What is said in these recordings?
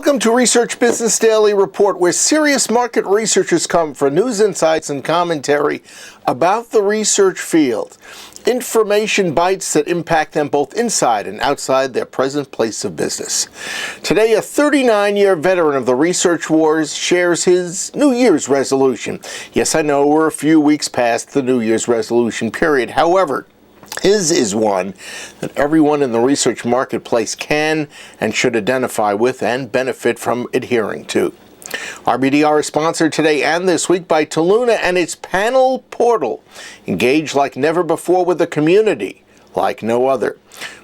Welcome to Research Business Daily Report, where serious market researchers come for news insights and commentary about the research field. Information bites that impact them both inside and outside their present place of business. Today, a 39-year veteran of the research wars shares his New Year's resolution. Yes, I know we're a few weeks past the New Year's resolution period. However, his is one that everyone in the research marketplace can and should identify with and benefit from adhering to. RBDR is sponsored today and this week by Toluna and its panel portal. Engage like never before with the community, like no other.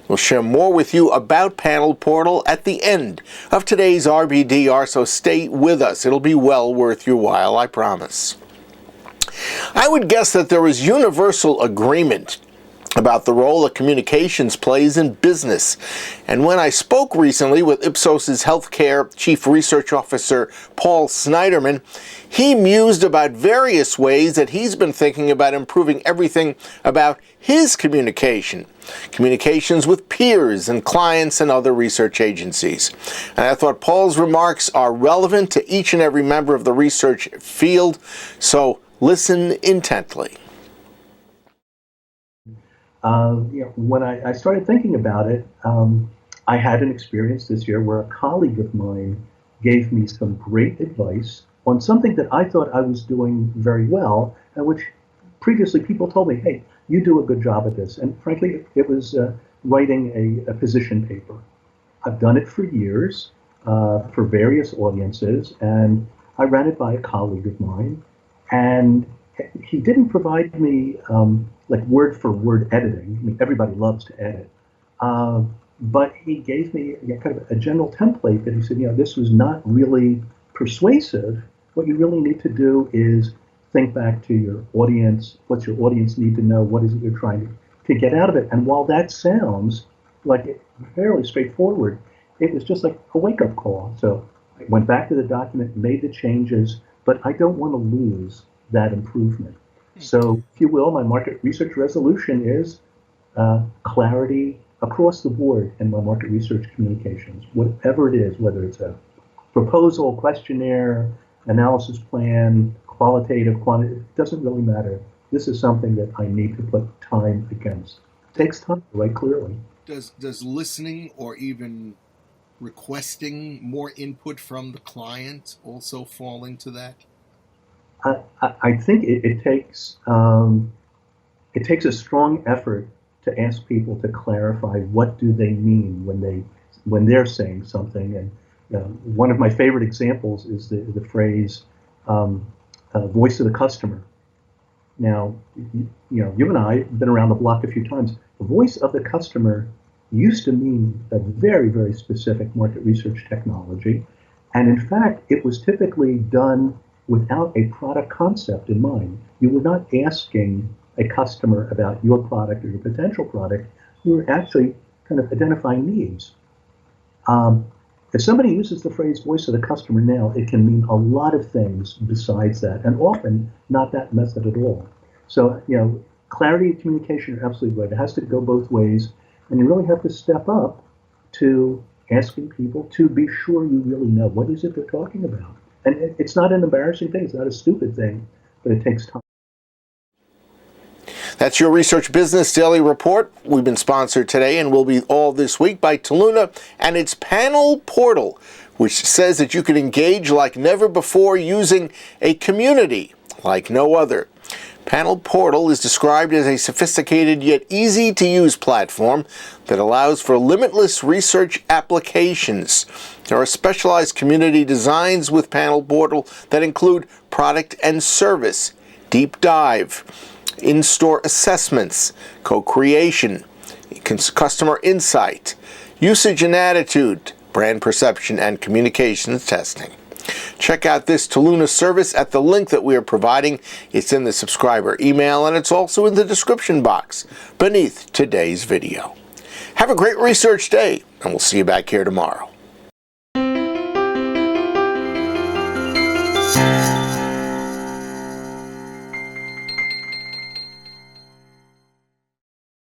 We'll share more with you about Panel Portal at the end of today's RBDR, so stay with us. It'll be well worth your while, I promise. I would guess that there is universal agreement about the role that communications plays in business. And when I spoke recently with Ipsos's healthcare chief research officer, Paul Snyderman, he mused about various ways that he's been thinking about improving everything about his communications with peers and clients and other research agencies. And I thought Paul's remarks are relevant to each and every member of the research field, so listen intently. When I started thinking about it, I had an experience this year where a colleague of mine gave me some great advice on something that I thought I was doing very well, and which previously people told me, hey, you do a good job at this. And frankly, it was writing a position paper. I've done it for years for various audiences, and I ran it by a colleague of mine, and he didn't provide me like word-for-word editing. I mean, everybody loves to edit. But he gave me kind of a general template that he said, this was not really persuasive. What you really need to do is think back to your audience. What's your audience need to know? What is it you're trying to get out of it? And while that sounds like fairly straightforward, it was just like a wake-up call. So I went back to the document, made the changes, but I don't want to lose that improvement. So, if you will, my market research resolution is clarity across the board in my market research communications, whatever it is, whether it's a proposal, questionnaire, analysis plan, qualitative, quantitative, it doesn't really matter. This is something that I need to put time against. It takes time to write clearly. Does listening or even requesting more input from the client also fall into that? I think it takes a strong effort to ask people to clarify what do they mean when they're saying something. And one of my favorite examples is the phrase "voice of the customer." Now, you and I have been around the block a few times. The voice of the customer used to mean a very, very specific market research technology, and in fact, it was typically done without a product concept in mind. You were not asking a customer about your product or your potential product. You were actually kind of identifying needs. If somebody uses the phrase voice of the customer now, it can mean a lot of things besides that, and often not that method at all. So, clarity of communication, you're absolutely right. It has to go both ways, and you really have to step up to asking people to be sure you really know what is it they're talking about. And it's not an embarrassing thing. It's not a stupid thing, but it takes time. That's your Research Business Daily Report. We've been sponsored today and will be all this week by Toluna and its panel portal, which says that you can engage like never before using a community like no other. Panel Portal is described as a sophisticated yet easy-to-use platform that allows for limitless research applications. There are specialized community designs with Panel Portal that include product and service, deep dive, in-store assessments, co-creation, customer insight, usage and attitude, brand perception, and communications testing. Check out this Toluna service at the link that we are providing. It's in the subscriber email, and it's also in the description box beneath today's video. Have a great research day, and we'll see you back here tomorrow.